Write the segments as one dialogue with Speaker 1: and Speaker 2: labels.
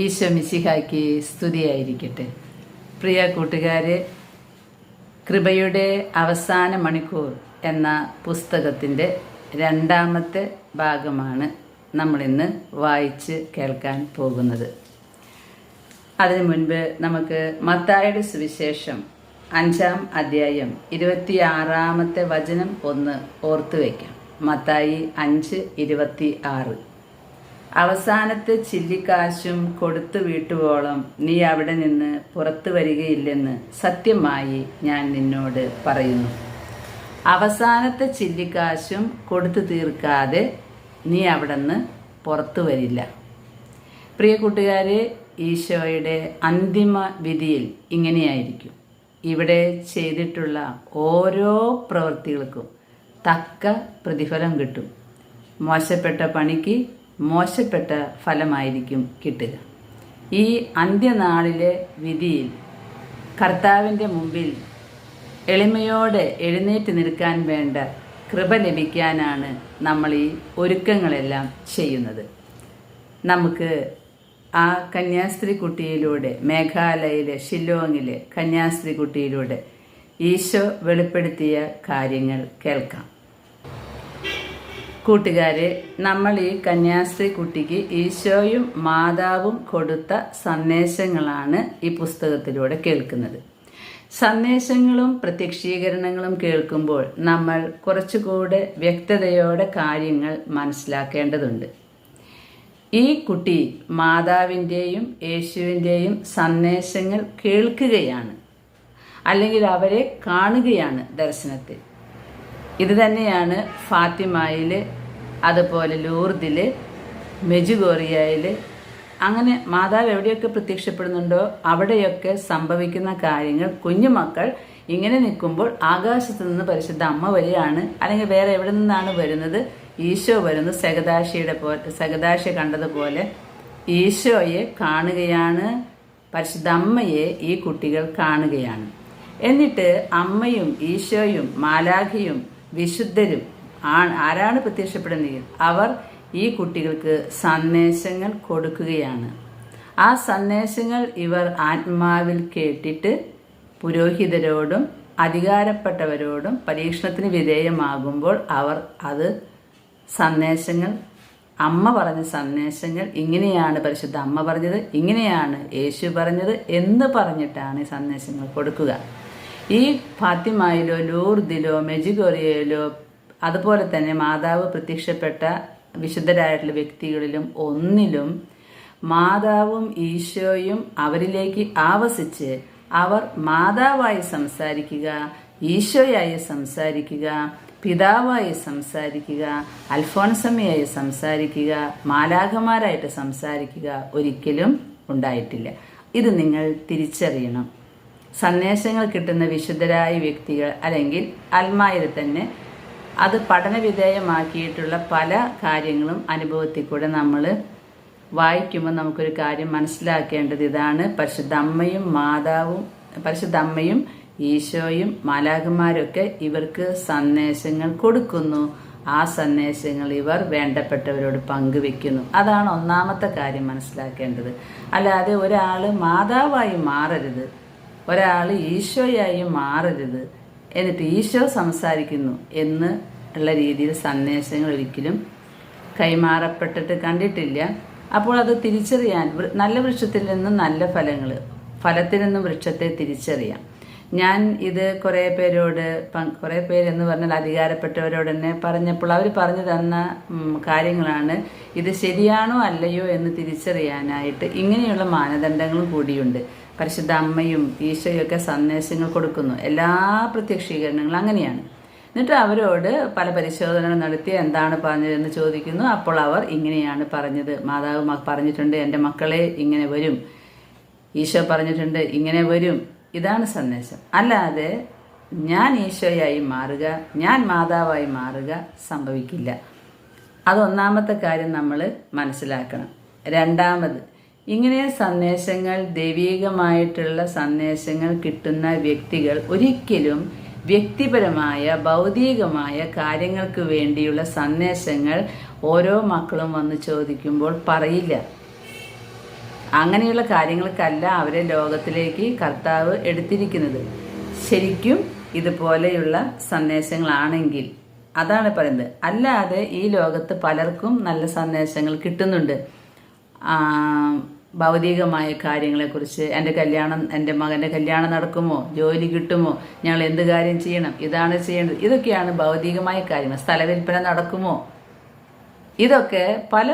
Speaker 1: ഈശോ മിശിഹായ്ക്ക് സ്തുതിയായിരിക്കട്ടെ. പ്രിയ കൂട്ടുകാരെ, കൃപയുടെ അവസാന മണിക്കൂർ എന്ന പുസ്തകത്തിൻ്റെ രണ്ടാമത്തെ ഭാഗമാണ് നമ്മളിന്ന് വായിച്ച് കേൾക്കാൻ പോകുന്നത്. അതിനു മുൻപ് നമുക്ക് മത്തായിയുടെ സുവിശേഷം 5-ാം അധ്യായം 26-ാമത്തെ വചനം ഒന്ന് ഓർത്തു വയ്ക്കാം. മത്തായി 5:26. അവസാനത്തെ ചില്ലിക്കാശും കൊടുത്തു വീട്ടുവോളം നീ അവിടെ നിന്ന് പുറത്തു വരികയില്ലെന്ന് സത്യമായി ഞാൻ നിന്നോട് പറയുന്നു. അവസാനത്തെ ചില്ലിക്കാശും കൊടുത്തു തീർക്കാതെ നീ അവിടെ നിന്ന് പുറത്തു വരില്ല. പ്രിയ കൂട്ടുകാരെ, ഈശോയുടെ അന്തിമ വിധിയിൽ ഇങ്ങനെയായിരിക്കും. ഇവിടെ ചെയ്തിട്ടുള്ള ഓരോ പ്രവൃത്തികൾക്കും തക്ക പ്രതിഫലം കിട്ടും. മോശപ്പെട്ട പണിക്ക് മോശപ്പെട്ട ഫലമായിരിക്കും കിട്ടുക. ഈ അന്ത്യനാളിലെ വിധിയിൽ കർത്താവിൻ്റെ മുമ്പിൽ എളിമയോടെ എഴുന്നേറ്റ് നിൽക്കാൻ വേണ്ട കൃപ ലഭിക്കാനാണ് നമ്മൾ ഈ ഒരുക്കങ്ങളെല്ലാം ചെയ്യുന്നത്. നമുക്ക് ആ കന്യാസ്ത്രീ കുട്ടിയിലൂടെ, മേഘാലയയിലെ ഷില്ലോങ്ങിലെ കന്യാസ്ത്രീ കുട്ടിയിലൂടെ ഈശോ വെളിപ്പെടുത്തിയ കാര്യങ്ങൾ കേൾക്കാം. കൂട്ടുകാരെ, നമ്മൾ ഈ കന്യാസ്ത്രീ കുട്ടിക്ക് ഈശോയും മാതാവും കൊടുത്ത സന്ദേശങ്ങളാണ് ഈ പുസ്തകത്തിലൂടെ കേൾക്കുന്നത്. സന്ദേശങ്ങളും പ്രത്യക്ഷീകരണങ്ങളും കേൾക്കുമ്പോൾ നമ്മൾ കുറച്ചുകൂടെ വ്യക്തതയോടെ കാര്യങ്ങൾ മനസ്സിലാക്കേണ്ടതുണ്ട്. ഈ കുട്ടി മാതാവിൻ്റെയും യേശുവിൻ്റെയും സന്ദേശങ്ങൾ കേൾക്കുകയാണ്, അല്ലെങ്കിൽ അവരെ കാണുകയാണ് ദർശനത്തിൽ. ഇത് തന്നെയാണ് ഫാത്തിമയിൽ, അതുപോലെ ലൂർദിൽ, മെജുഗോറിയയിൽ, അങ്ങനെ മാതാവ് എവിടെയൊക്കെ പ്രത്യക്ഷപ്പെടുന്നുണ്ടോ അവിടെയൊക്കെ സംഭവിക്കുന്ന കാര്യങ്ങൾ കുഞ്ഞുമക്കൾ ഇങ്ങനെ നിൽക്കുമ്പോൾ ആകാശത്ത് നിന്ന് പരിശുദ്ധ അമ്മ വരികയാണ്, അല്ലെങ്കിൽ വേറെ എവിടെ നിന്നാണ് വരുന്നത്, ഈശോ വരുന്നു. സഗദാശയെ കണ്ടതുപോലെ ഈശോയെ കാണുകയാണ്, പരിശുദ്ധ അമ്മയെ ഈ കുട്ടികൾ കാണുകയാണ്. എന്നിട്ട് അമ്മയും ഈശോയും മാലാഖയും വിശുദ്ധരും ആരാണ് പ്രത്യക്ഷപ്പെടുന്നത്? അവർ ഈ കുട്ടികൾക്ക് സന്ദേശങ്ങൾ കൊടുക്കുകയാണ്. ആ സന്ദേശങ്ങൾ ഇവർ ആത്മാവിൽ കേട്ടിട്ട് പുരോഹിതരോടും അധികാരപ്പെട്ടവരോടും പരീക്ഷണത്തിന് വിധേയമാകുമ്പോൾ അവർ അത് സന്ദേശങ്ങൾ, അമ്മ പറഞ്ഞ സന്ദേശങ്ങൾ ഇങ്ങനെയാണ് പരിശുദ്ധ അമ്മ പറഞ്ഞത്, ഇങ്ങനെയാണ് യേശു പറഞ്ഞത് എന്ന് പറഞ്ഞിട്ടാണ് ഈ സന്ദേശങ്ങൾ കൊടുക്കുക. ഈ ഫാത്തിമയിലോ ലൂർദിലോ മെജുഗോറിയയിലോ അതുപോലെ തന്നെ മാതാവ് പ്രത്യക്ഷപ്പെട്ട വിശുദ്ധരായിട്ടുള്ള വ്യക്തികളിലും ഒന്നിലും മാതാവും ഈശോയും അവരിലേക്ക് ആവസിച്ച് അവർ മാതാവായി സംസാരിക്കുക, ഈശോയായി സംസാരിക്കുക, പിതാവായി സംസാരിക്കുക, അൽഫോൻസമ്മയായി സംസാരിക്കുക, മാലാഖമാരായിട്ട് സംസാരിക്കുക ഒരിക്കലും ഉണ്ടായിട്ടില്ല. ഇത് നിങ്ങൾ തിരിച്ചറിയണം. സന്ദേശങ്ങൾ കിട്ടുന്ന വിശുദ്ധരായ വ്യക്തികൾ, അല്ലെങ്കിൽ അൽമായിൽ തന്നെ അത് പഠനവിധേയമാക്കിയിട്ടുള്ള പല കാര്യങ്ങളും അനുഭവത്തിൽ കൂടെ നമ്മൾ വായിക്കുമ്പോൾ നമുക്കൊരു കാര്യം മനസ്സിലാക്കേണ്ടത് ഇതാണ്: പരിശുദ്ധ അമ്മയും ഈശോയും മാലാഖമാരൊക്കെ ഇവർക്ക് സന്ദേശങ്ങൾ കൊടുക്കുന്നു. ആ സന്ദേശങ്ങൾ ഇവർ വേണ്ടപ്പെട്ടവരോട് പങ്കുവെക്കുന്നു. അതാണ് ഒന്നാമത്തെ കാര്യം മനസ്സിലാക്കേണ്ടത്. അല്ലാതെ ഒരാൾ മാതാവായി മാറരുത്, ഒരാൾ ഈശോയായി മാറരുത്, എന്നിട്ട് ഈശോ സംസാരിക്കുന്നു എന്ന് ഉള്ള രീതിയിൽ സന്ദേശങ്ങൾ ഒരിക്കലും കൈമാറപ്പെട്ടിട്ട് കണ്ടിട്ടില്ല. അപ്പോൾ അത് തിരിച്ചറിയാൻ, നല്ല വൃക്ഷത്തിൽ നിന്നും നല്ല ഫലത്തിൽ നിന്നും വൃക്ഷത്തെ തിരിച്ചറിയാം. ഞാൻ ഇത് കുറേ പേരെന്ന് പറഞ്ഞാൽ അധികാരപ്പെട്ടവരോട് തന്നെ പറഞ്ഞപ്പോൾ അവർ പറഞ്ഞു തന്ന കാര്യങ്ങളാണ്. ഇത് ശരിയാണോ അല്ലയോ എന്ന് തിരിച്ചറിയാനായിട്ട് ഇങ്ങനെയുള്ള മാനദണ്ഡങ്ങളും കൂടിയുണ്ട്. പരിശുദ്ധ അമ്മയും ഈശോയൊക്കെ സന്ദേശങ്ങൾ കൊടുക്കുന്നു. എല്ലാ പ്രത്യക്ഷീകരണങ്ങളും അങ്ങനെയാണ്. എന്നിട്ട് അവരോട് പല പരിശോധനകൾ നടത്തി എന്താണ് പറഞ്ഞതെന്ന് ചോദിക്കുന്നു. അപ്പോൾ അവർ ഇങ്ങനെയാണ് പറഞ്ഞത്, മാതാവ് പറഞ്ഞിട്ടുണ്ട് എൻ്റെ മക്കളെ ഇങ്ങനെ വരും, ഈശോ പറഞ്ഞിട്ടുണ്ട് ഇങ്ങനെ വരും. ഇതാണ് സന്ദേശം. അല്ലാതെ ഞാൻ ഈശോയായി മാറുക, ഞാൻ മാതാവായി മാറുക സംഭവിക്കില്ല. അതൊന്നാമത്തെ കാര്യം നമ്മൾ മനസ്സിലാക്കണം. രണ്ടാമത്, ഇങ്ങനെ സന്ദേശങ്ങൾ, ദൈവീകമായിട്ടുള്ള സന്ദേശങ്ങൾ കിട്ടുന്ന വ്യക്തികൾ ഒരിക്കലും വ്യക്തിപരമായ ഭൗതികമായ കാര്യങ്ങൾക്ക് വേണ്ടിയുള്ള സന്ദേശങ്ങൾ ഓരോ മക്കളും വന്ന് ചോദിക്കുമ്പോൾ പറയില്ല. അങ്ങനെയുള്ള കാര്യങ്ങൾക്കല്ല അവരെ ലോകത്തിലേക്ക് കർത്താവ് എടുത്തിരിക്കുന്നത്. ശരിക്കും ഇതുപോലെയുള്ള സന്ദേശങ്ങളാണെങ്കിൽ അതാണ് പറയുന്നത്. അല്ലാതെ ഈ ലോകത്ത് പലർക്കും നല്ല സന്ദേശങ്ങൾ കിട്ടുന്നുണ്ട്. ഭൗതികമായ കാര്യങ്ങളെക്കുറിച്ച്, എൻ്റെ മകൻ്റെ കല്യാണം നടക്കുമോ, ജോലി കിട്ടുമോ, ഞങ്ങൾ എന്ത് കാര്യം ചെയ്യണം, ഇതാണ് ചെയ്യേണ്ടത്, ഇതൊക്കെയാണ് ഭൗതികമായ കാര്യങ്ങൾ. സ്ഥലവിൽപ്പന നടക്കുമോ, ഇതൊക്കെ പല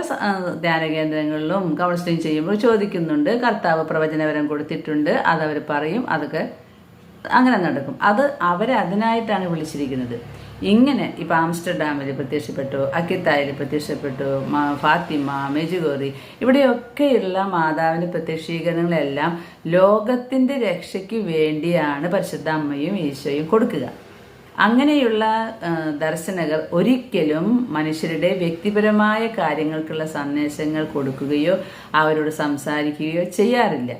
Speaker 1: ധ്യാന കേന്ദ്രങ്ങളിലും കൗൺസിലിംഗ് ചെയ്യുമ്പോൾ ചോദിക്കുന്നുണ്ട്. കർത്താവ് പ്രവചനവരം കൊടുത്തിട്ടുണ്ട്, അതവർ പറയും, അതൊക്കെ അങ്ങനെ നടക്കും. അത് അവരെ അതിനായിട്ടാണ് വിളിച്ചിരിക്കുന്നത്. ഇങ്ങനെ ഇപ്പം ആംസ്റ്റർഡാമിൽ പ്രത്യക്ഷപ്പെട്ടു, അക്കിത്തായിൽ പ്രത്യക്ഷപ്പെട്ടു, ഫാത്തിമ, മെജുഗോറി, ഇവിടെയൊക്കെയുള്ള മാതാവിൻ്റെ പ്രത്യക്ഷീകരണങ്ങളെല്ലാം ലോകത്തിൻ്റെ രക്ഷയ്ക്ക് വേണ്ടിയാണ് പരിശുദ്ധ അമ്മയും ഈശോയും കൊടുക്കുക. അങ്ങനെയുള്ള ദർശനങ്ങൾ ഒരിക്കലും മനുഷ്യരുടെ വ്യക്തിപരമായ കാര്യങ്ങൾക്കുള്ള സന്ദേശങ്ങൾ കൊടുക്കുകയോ അവരോട് സംസാരിക്കുകയോ ചെയ്യാറില്ല.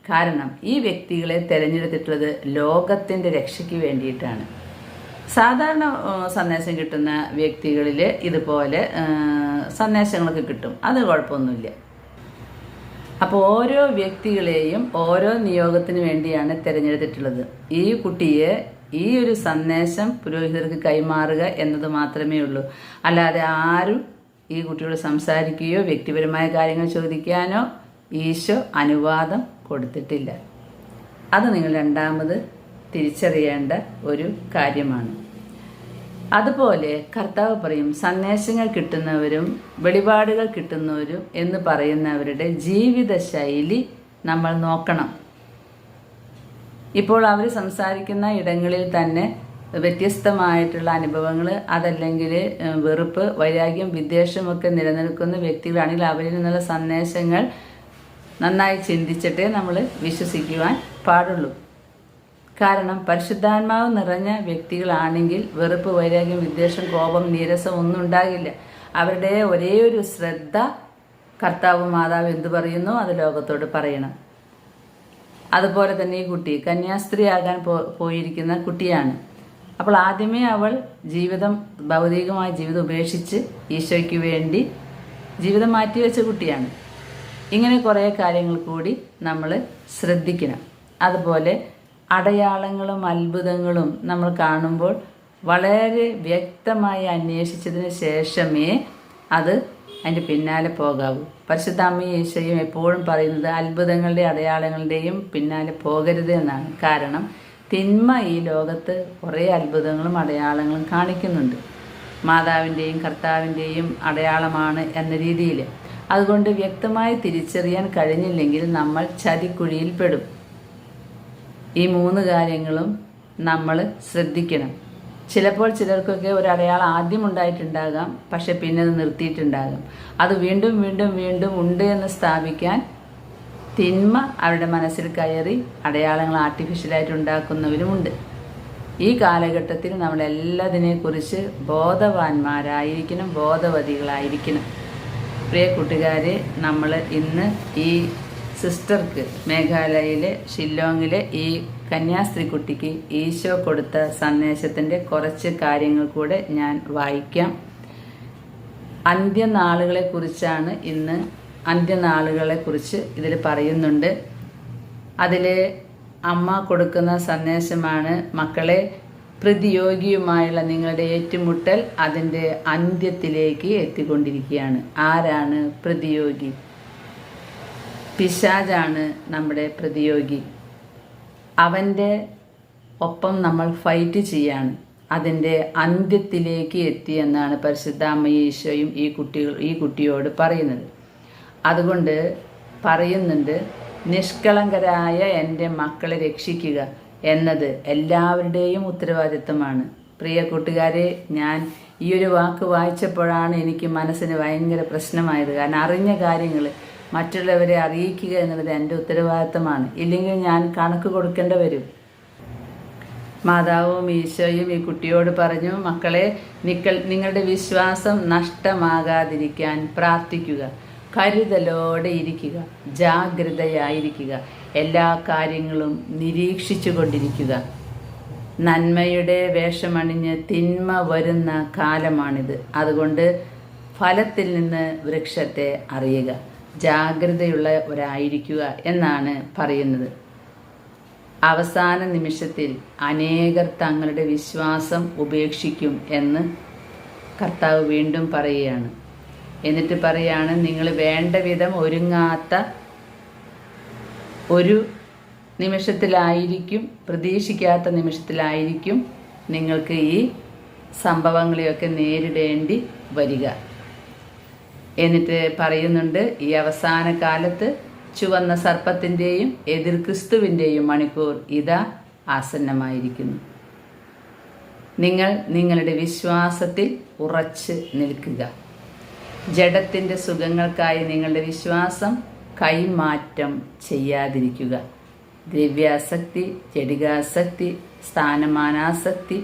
Speaker 1: കാരണം ഈ വ്യക്തികളെ തിരഞ്ഞെടുത്തിട്ടുള്ളത് ലോകത്തിൻ്റെ രക്ഷയ്ക്ക് വേണ്ടിയിട്ടാണ്. സാധാരണ സന്ദേശം കിട്ടുന്ന വ്യക്തികളിൽ ഇതുപോലെ സന്ദേശങ്ങളൊക്കെ കിട്ടും, അത് കുഴപ്പമൊന്നുമില്ല. അപ്പോൾ ഓരോ വ്യക്തികളെയും ഓരോ നിയോഗത്തിന് വേണ്ടിയാണ് തിരഞ്ഞെടുത്തിട്ടുള്ളത്. ഈ കുട്ടിയെ ഈ ഒരു സന്ദേശം പുരോഹിതർക്ക് കൈമാറുക എന്നത് മാത്രമേ ഉള്ളൂ. അല്ലാതെ ആരും ഈ കുട്ടിയോട് സംസാരിക്കുകയോ വ്യക്തിപരമായ കാര്യങ്ങൾ ചോദിക്കാനോ ഈശോ അനുവാദം കൊടുത്തിട്ടില്ല. അത് നിങ്ങൾ രണ്ടാമത് തിരിച്ചറിയേണ്ട ഒരു കാര്യമാണ്. അതുപോലെ കർത്താവ് പറയും, സന്ദേശങ്ങൾ കിട്ടുന്നവരും വെളിപാടുകൾ കിട്ടുന്നവരും എന്ന് പറയുന്നവരുടെ ജീവിത ശൈലി നമ്മൾ നോക്കണം. ഇപ്പോൾ അവർ സംസാരിക്കുന്ന ഇടങ്ങളിൽ തന്നെ വ്യത്യസ്തമായിട്ടുള്ള അനുഭവങ്ങൾ, അതല്ലെങ്കിൽ വെറുപ്പ്, വൈരാഗ്യം, വിദ്വേഷമൊക്കെ നിലനിൽക്കുന്ന വ്യക്തികളാണെങ്കിൽ അവരിൽ നിന്നുള്ള സന്ദേശങ്ങൾ നന്നായി ചിന്തിച്ചിട്ടേ നമ്മൾ വിശ്വസിക്കുവാൻ പാടുള്ളൂ. കാരണം പരിശുദ്ധാത്മാവ് നിറഞ്ഞ വ്യക്തികളാണെങ്കിൽ വെറുപ്പ്, വൈരാഗ്യം, വിദ്വേഷം, കോപം, നീരസം ഒന്നും ഉണ്ടാകില്ല. അവരുടെ ഒരേ ഒരു ശ്രദ്ധ കർത്താവ് മാതാവ് എന്തു പറയുന്നു അത് ലോകത്തോട് പറയണം. അതുപോലെ തന്നെ ഈ കുട്ടി കന്യാസ്ത്രീയാകാൻ പോയിരിക്കുന്ന കുട്ടിയാണ്. അപ്പോൾ ആദ്യമേ അവൾ ഭൗതികമായ ജീവിതം ഉപേക്ഷിച്ച് ഈശോയ്ക്ക് വേണ്ടി ജീവിതം മാറ്റിവെച്ച കുട്ടിയാണ്. ഇങ്ങനെ കുറേ കാര്യങ്ങൾ കൂടി നമ്മൾ ശ്രദ്ധിക്കണം. അതുപോലെ അടയാളങ്ങളും അത്ഭുതങ്ങളും നമ്മൾ കാണുമ്പോൾ വളരെ വ്യക്തമായി അന്വേഷിച്ചതിന് ശേഷമേ അതിൻ്റെ പിന്നാലെ പോകാവൂ. പരിശുദ്ധ അമ്മയും ഈശോയും എപ്പോഴും പറയുന്നത് അത്ഭുതങ്ങളുടെയും അടയാളങ്ങളുടെയും പിന്നാലെ പോകരുത് എന്നാണ്. കാരണം തിന്മ ഈ ലോകത്ത് കുറേ അത്ഭുതങ്ങളും അടയാളങ്ങളും കാണിക്കുന്നുണ്ട്. മാതാവിൻ്റെയും കർത്താവിൻ്റെയും അടയാളമാണ് എന്ന രീതിയിൽ. അതുകൊണ്ട് വ്യക്തമായി തിരിച്ചറിയാൻ കഴിഞ്ഞില്ലെങ്കിൽ നമ്മൾ ചതിക്കുഴിയിൽ പെടും. ഈ 3 കാര്യങ്ങളും നമ്മൾ ശ്രദ്ധിക്കണം. ചിലപ്പോൾ ചിലർക്കൊക്കെ ഒരു അടയാളം ആദ്യം ഉണ്ടായിട്ടുണ്ടാകാം, പക്ഷെ പിന്നെ അത് നിർത്തിയിട്ടുണ്ടാകാം. അത് വീണ്ടും വീണ്ടും വീണ്ടും ഉണ്ട് എന്ന് സ്ഥാപിക്കാൻ തിന്മ അവരുടെ മനസ്സിൽ കയറി അടയാളങ്ങൾ ആർട്ടിഫിഷ്യലായിട്ട് ഉണ്ടാക്കുന്നവരുമുണ്ട്. ഈ കാലഘട്ടത്തിൽ നമ്മളെല്ലാതിനെക്കുറിച്ച് ബോധവാന്മാരായിരിക്കണം, ബോധവതികളായിരിക്കണം. പ്രിയ കൂട്ടുകാരെ, നമ്മൾ ഇന്ന് ഈ സിസ്റ്റർക്ക് മേഘാലയയിലെ ഷില്ലോങ്ങിലെ ഈ കന്യാസ്ത്രീ കുട്ടിക്ക് ഈശോ കൊടുത്ത സന്ദേശത്തിൻ്റെ കുറച്ച് കാര്യങ്ങൾ കൂടെ ഞാൻ വായിക്കാം. അന്ത്യനാളുകളെക്കുറിച്ചാണ് ഇന്ന്. അന്ത്യനാളുകളെക്കുറിച്ച് ഇതിൽ പറയുന്നുണ്ട്. അതിൽ അമ്മ കൊടുക്കുന്ന സന്ദേശമാണ്, മക്കളെ, പ്രതിയോഗിയുമായുള്ള നിങ്ങളുടെ ഏറ്റുമുട്ടൽ അതിൻ്റെ അന്ത്യത്തിലേക്ക് എത്തിക്കൊണ്ടിരിക്കുകയാണ്. ആരാണ് പ്രതിയോഗി? പിശാചാണ് നമ്മുടെ പ്രതിയോഗി. അവൻ്റെ ഒപ്പം നമ്മൾ ഫൈറ്റ് ചെയ്യാണ്. അതിൻ്റെ അന്ത്യത്തിലേക്ക് എത്തിയെന്നാണ് പരിശുദ്ധ അമ്മയും ഈശോയും ഈ കുട്ടിയോട് പറയുന്നത്. അതുകൊണ്ട് പറയുന്നുണ്ട്, നിഷ്കളങ്കരായ എൻ്റെ മക്കളെ രക്ഷിക്കുക എന്നത് എല്ലാവരുടെയും ഉത്തരവാദിത്തമാണ്. പ്രിയ കൂട്ടുകാരെ, ഞാൻ ഈ ഒരു വാക്ക് വായിച്ചപ്പോഴാണ് എനിക്ക് മനസ്സിന് ഭയങ്കര പ്രശ്നമായത്. കാരണം അറിഞ്ഞ കാര്യങ്ങൾ മറ്റുള്ളവരെ അറിയിക്കുക എന്നുള്ളത് എൻ്റെ ഉത്തരവാദിത്തമാണ്. ഇല്ലെങ്കിൽ ഞാൻ കണക്ക് കൊടുക്കേണ്ടി വരും. മാതാവും ഈശോയും ഈ കുട്ടിയോട് പറഞ്ഞു, മക്കളെ, നിങ്ങളുടെ വിശ്വാസം നഷ്ടമാകാതിരിക്കാൻ പ്രാർത്ഥിക്കുക, കരുതലോടെ ഇരിക്കുക, ജാഗ്രതയായിരിക്കുക, എല്ലാ കാര്യങ്ങളും നിരീക്ഷിച്ചു കൊണ്ടിരിക്കുക. നന്മയുടെ വേഷമണിഞ്ഞ് തിന്മ വരുന്ന കാലമാണിത്. അതുകൊണ്ട് ഫലത്തിൽ നിന്ന് വൃക്ഷത്തെ അറിയുക. ജാഗ്രതയുള്ളവരായിരിക്കുക എന്നാണ് പറയുന്നത്. അവസാന നിമിഷത്തിൽ അനേകർ തങ്ങളുടെ വിശ്വാസം ഉപേക്ഷിക്കും എന്ന് കർത്താവ് വീണ്ടും പറയുകയാണ്. എന്നിട്ട് പറയാണ്, നിങ്ങൾ വേണ്ട വിധം ഒരുങ്ങാത്ത ഒരു നിമിഷത്തിലായിരിക്കും, പ്രതീക്ഷിക്കാത്ത നിമിഷത്തിലായിരിക്കും നിങ്ങൾക്ക് ഈ സംഭവങ്ങളെയൊക്കെ നേരിടേണ്ടി വരിക. എന്നിട്ട് പറയുന്നുണ്ട്, ഈ അവസാന കാലത്ത് ചുവന്ന സർപ്പത്തിൻ്റെയും എതിർ ക്രിസ്തുവിൻ്റെയും മണിക്കൂർ ഇതാ ആസന്നമായിരിക്കുന്നു. നിങ്ങൾ നിങ്ങളുടെ വിശ്വാസത്തിൽ ഉറച്ച് നിൽക്കുക. ജഡത്തിൻ്റെ സുഖങ്ങൾക്കായി നിങ്ങളുടെ വിശ്വാസം കൈമാറ്റം ചെയ്യാതിരിക്കുക. ദ്രവ്യാസക്തി, ജഡികാസക്തി, സ്ഥാനമാനാസക്തി,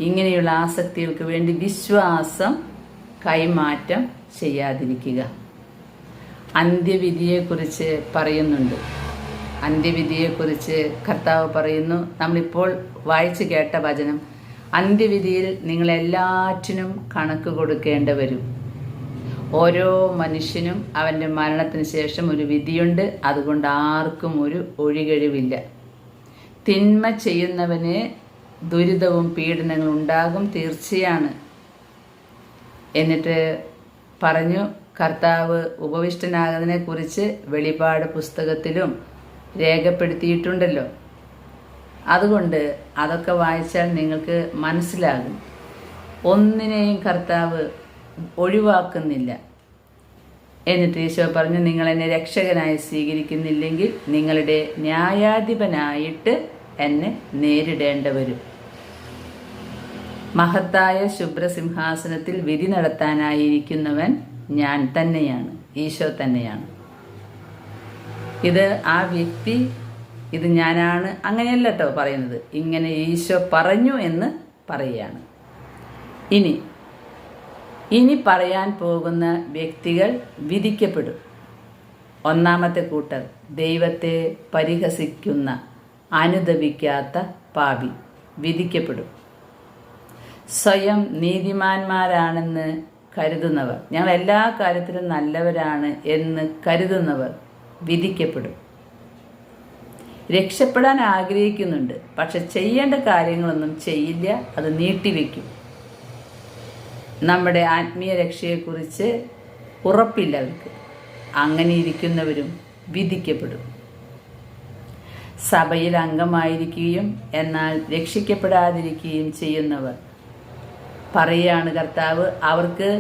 Speaker 1: ഇങ്ങനെയുള്ള ആസക്തികൾക്ക് വേണ്ടി വിശ്വാസം കൈമാറ്റം ചെയ്യാതിരിക്കുക. അന്ത്യവിധിയെക്കുറിച്ച് പറയുന്നുണ്ട്. അന്ത്യവിധിയെക്കുറിച്ച് കർത്താവ് പറയുന്നു, നമ്മളിപ്പോൾ വായിച്ചു കേട്ട വചനം, അന്ത്യവിധിയിൽ നിങ്ങളെല്ലാറ്റിനും കണക്ക് കൊടുക്കേണ്ടി വരും. ഓരോ മനുഷ്യനും അവൻ്റെ മരണത്തിന് ശേഷം ഒരു വിധിയുണ്ട്. അതുകൊണ്ട് ആർക്കും ഒരു ഒഴികഴിവില്ല. തിന്മ ചെയ്യുന്നവന് ദുരിതവും പീഡനങ്ങളും ഉണ്ടാകും, തീർച്ചയാണ്. എന്നിട്ട് പറഞ്ഞു, കർത്താവ് ഉപവിഷ്ടനാകുന്നതിനെക്കുറിച്ച് വെളിപാട് പുസ്തകത്തിലും രേഖപ്പെടുത്തിയിട്ടുണ്ടല്ലോ. അതുകൊണ്ട് അതൊക്കെ വായിച്ചാൽ നിങ്ങൾക്ക് മനസ്സിലാകും. ഒന്നിനെയും കർത്താവ് ഒഴിവാക്കുന്നില്ല. എന്നിട്ട് ഈശോ പറഞ്ഞു, നിങ്ങൾ എന്നെ രക്ഷകനായി സ്വീകരിക്കുന്നില്ലെങ്കിൽ നിങ്ങളുടെ ന്യായാധിപനായിട്ട് എന്നെ നേരിടേണ്ടി വരും. മഹത്തായ ശുഭ്രസിംഹാസനത്തിൽ വിധി നടത്താനായിരിക്കുന്നവൻ ഞാൻ തന്നെയാണ്, ഈശോ തന്നെയാണ്. ഇത് ആ വ്യക്തി, ഇത് ഞാനാണ്, അങ്ങനെയല്ല കേട്ടോ പറയുന്നത്. ഇങ്ങനെ ഈശോ പറഞ്ഞു എന്ന് പറയുകയാണ്. ഇനി പറയാൻ പോകുന്ന വ്യക്തികൾ വിധിക്കപ്പെടും. ഒന്നാമത്തെ കൂട്ടർ, ദൈവത്തെ പരിഹസിക്കുന്ന അനുദപിക്കാത്ത പാപി വിധിക്കപ്പെടും. സ്വയം നീതിമാന്മാരാണെന്ന് കരുതുന്നവർ, ഞങ്ങൾ എല്ലാ കാര്യത്തിലും നല്ലവരാണ് എന്ന് കരുതുന്നവർ വിധിക്കപ്പെടും. രക്ഷപ്പെടാൻ ആഗ്രഹിക്കുന്നുണ്ട്, പക്ഷെ ചെയ്യേണ്ട കാര്യങ്ങളൊന്നും ചെയ്യില്ല, അത് നീട്ടിവെക്കും. നമ്മുടെ ആത്മീയ രക്ഷയെക്കുറിച്ച് ഉറപ്പില്ല അവർക്ക്. അങ്ങനെ ഇരിക്കുന്നവരും വിധിക്കപ്പെടും. സഭയിൽ അംഗമായിരിക്കുകയും എന്നാൽ രക്ഷിക്കപ്പെടാതിരിക്കുകയും ചെയ്യുന്നവർ, പറയുകയാണ് കർത്താവ്, അവർക്ക്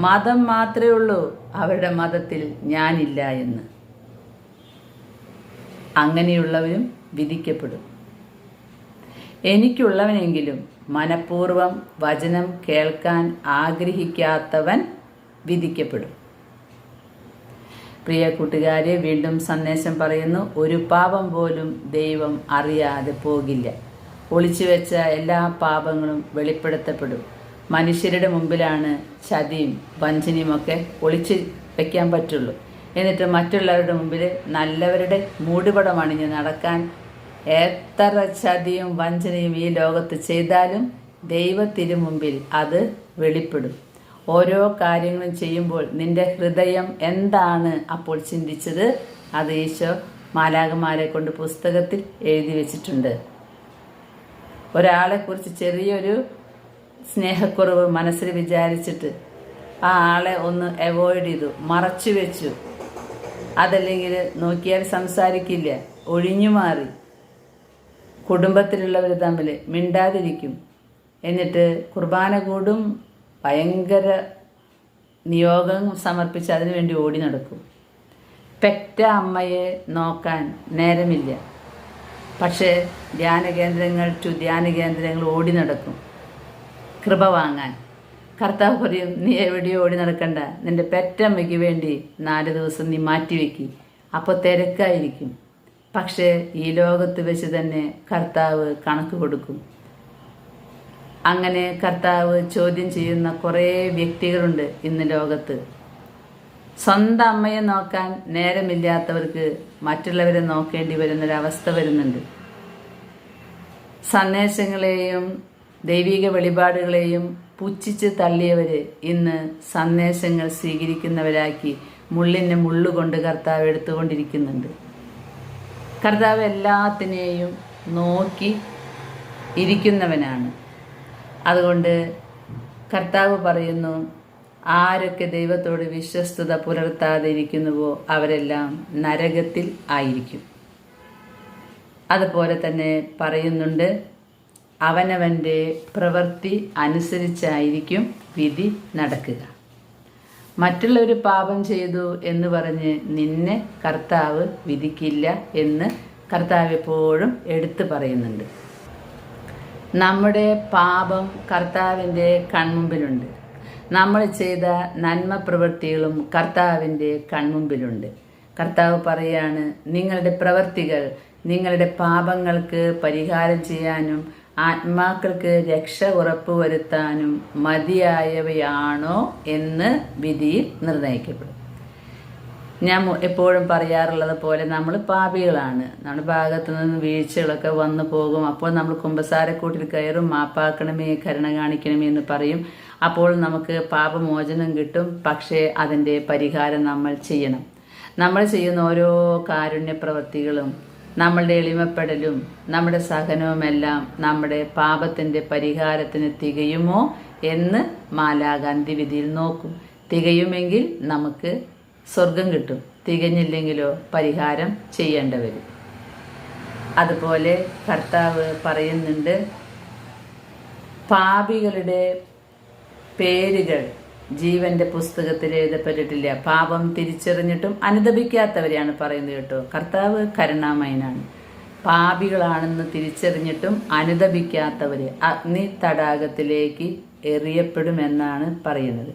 Speaker 1: മതം മാത്രമേ ഉള്ളൂ, അവരുടെ മതത്തിൽ ഞാനില്ല എന്ന്. അങ്ങനെയുള്ളവരും വിധിക്കപ്പെടും. എനിക്കുള്ളവനെങ്കിലും മനഃപൂർവ്വം വചനം കേൾക്കാൻ ആഗ്രഹിക്കാത്തവൻ വിധിക്കപ്പെടും. പ്രിയ കൂട്ടുകാരെ, വീണ്ടും സന്ദേശം പറയുന്നു, ഒരു പാപം പോലും ദൈവം അറിയാതെ പോകില്ല. ഒളിച്ചു വെച്ച എല്ലാ പാപങ്ങളും വെളിപ്പെടുത്തപ്പെടും. മനുഷ്യരുടെ മുമ്പിലാണ് ചതിയും വഞ്ചനയുമൊക്കെ ഒളിച്ചു വെക്കാൻ പറ്റുള്ളൂ. എന്നിട്ട് മറ്റുള്ളവരുടെ മുമ്പിൽ നല്ലവരുടെ മൂടുപടം അണിഞ്ഞ് നടക്കാൻ എത്ര ചതിയും വഞ്ചനയും ഈ ലോകത്ത് ചെയ്താലും ദൈവത്തിനു മുമ്പിൽ അത് വെളിപ്പെടും. ഓരോ കാര്യങ്ങളും ചെയ്യുമ്പോൾ നിന്റെ ഹൃദയം എന്താണ് അപ്പോൾ ചിന്തിച്ചത്, അത് ഈശോ മാലാഖമാരെ കൊണ്ട് പുസ്തകത്തിൽ എഴുതി വെച്ചിട്ടുണ്ട്. ഒരാളെക്കുറിച്ച് ചെറിയൊരു സ്നേഹക്കുറവ് മനസ്സിൽ വിചാരിച്ചിട്ട് ആ ആളെ ഒന്ന് അവോയ്ഡ് ചെയ്തു, മറച്ചു വെച്ചു, അതല്ലെങ്കിൽ നോക്കിയാൽ സംസാരിക്കില്ല, ഒഴിഞ്ഞു മാറി, കുടുംബത്തിലുള്ളവർ തമ്മിൽ മിണ്ടാതിരിക്കും, എന്നിട്ട് കുർബാന കൂടും, ഭയങ്കര നിയോഗം സമർപ്പിച്ച് അതിനു വേണ്ടി ഓടി നടക്കും. പെറ്റ അമ്മയെ നോക്കാൻ നേരമില്ല, പക്ഷേ ധ്യാനകേന്ദ്രങ്ങൾ ഓടി നടക്കും കൃപ വാങ്ങാൻ. കർത്താവ് പറയും, നീ എവിടെയോ ഓടി നടക്കണ്ട, നിന്റെ പെറ്റമ്മയ്ക്ക് വേണ്ടി 4 ദിവസം നീ മാറ്റിവെക്കി, അപ്പോൾ തിരക്കായിരിക്കും. പക്ഷേ ഈ ലോകത്ത് വെച്ച് തന്നെ കർത്താവ് കണക്ക് കൊടുക്കും. അങ്ങനെ കർത്താവ് ചോദ്യം ചെയ്യുന്ന കുറേ വ്യക്തികളുണ്ട് ഇന്ന് ലോകത്ത്. സ്വന്തം അമ്മയെ നോക്കാൻ നേരമില്ലാത്തവർക്ക് മറ്റുള്ളവരെ നോക്കേണ്ടി വരുന്നൊരവസ്ഥ വരുന്നുണ്ട്. സന്ദേശങ്ങളെയും ദൈവിക വെളിപാടുകളെയും പുച്ഛിച്ച് തള്ളിയവർ ഇന്ന് സന്ദേശങ്ങൾ സ്വീകരിക്കുന്നവരാക്കി മുള്ളിനെ മുള്ളുകൊണ്ട് കർത്താവ് എടുത്തുകൊണ്ടിരിക്കുന്നുണ്ട്. കർത്താവ് എല്ലാത്തിനെയും നോക്കി ഇരിക്കുന്നവനാണ്. അതുകൊണ്ട് കർത്താവ് പറയുന്നു, ആരൊക്കെ ദൈവത്തോട് വിശ്വസ്തത പുലർത്താതെ ഇരിക്കുന്നുവോ അവരെല്ലാം നരകത്തിൽ ആയിരിക്കും. അതുപോലെ തന്നെ പറയുന്നുണ്ട്, അവനവൻ്റെ പ്രവൃത്തി അനുസരിച്ചായിരിക്കും വിധി നടക്കുക. മറ്റുള്ളവർ പാപം ചെയ്തു എന്ന് പറഞ്ഞ് നിന്നെ കർത്താവ് വിധിക്കില്ല എന്ന് കർത്താവ് എപ്പോഴും എടുത്തു പറയുന്നുണ്ട്. നമ്മുടെ പാപം കർത്താവിൻ്റെ കൺമുമ്പിലുണ്ട്. നമ്മൾ ചെയ്ത നന്മ പ്രവൃത്തികളും കർത്താവിൻ്റെ കൺമുമ്പിലുണ്ട്. കർത്താവ് പറയാണ്, നിങ്ങളുടെ പ്രവൃത്തികൾ നിങ്ങളുടെ പാപങ്ങൾക്ക് പരിഹാരം ചെയ്യാനും ആത്മാക്കൾക്ക് രക്ഷ ഉറപ്പുവരുത്താനും മതിയായവയാണോ എന്ന് വിധിയിൽ നിർണയിക്കപ്പെടും. ഞാൻ എപ്പോഴും പറയാറുള്ളത് പോലെ നമ്മൾ പാപികളാണ്. നമ്മുടെ ഭാഗത്തു നിന്ന് വീഴ്ചകളൊക്കെ വന്നു പോകും. അപ്പോൾ നമ്മൾ കുമ്പസാരക്കൂട്ടിൽ കയറും, മാപ്പാക്കണമേ, കരുണ കാണിക്കണമേ എന്ന് പറയും. അപ്പോൾ നമുക്ക് പാപമോചനം കിട്ടും. പക്ഷേ അതിൻ്റെ പരിഹാരം നമ്മൾ ചെയ്യണം. നമ്മൾ ചെയ്യുന്ന ഓരോ കാരുണ്യ പ്രവൃത്തികളും നമ്മളുടെ എളിമപ്പെടലും നമ്മുടെ സഹനവുമെല്ലാം നമ്മുടെ പാപത്തിൻ്റെ പരിഹാരത്തിന് തികയുമോ എന്ന് മാലാഖ അന്ത്യവിധിയിൽ നോക്കും. തികയുമെങ്കിൽ നമുക്ക് സ്വർഗം കിട്ടും, തികഞ്ഞില്ലെങ്കിലോ പരിഹാരം ചെയ്യേണ്ടി വരും. അതുപോലെ കർത്താവ് പറയുന്നുണ്ട്, പാപികളുടെ പേരുകൾ ജീവന്റെ പുസ്തകത്തിൽ എഴുതപ്പെട്ടിട്ടില്ല. പാപം തിരിച്ചറിഞ്ഞിട്ടും അനുദപിക്കാത്തവരെയാണ് പറയുന്നത് കേട്ടോ. കർത്താവ് കരുണാമയനാണ്. പാപികളാണെന്ന് തിരിച്ചറിഞ്ഞിട്ടും അനുദപിക്കാത്തവരെ അഗ്നി തടാകത്തിലേക്ക് എറിയപ്പെടുമെന്നാണ് പറയുന്നത്.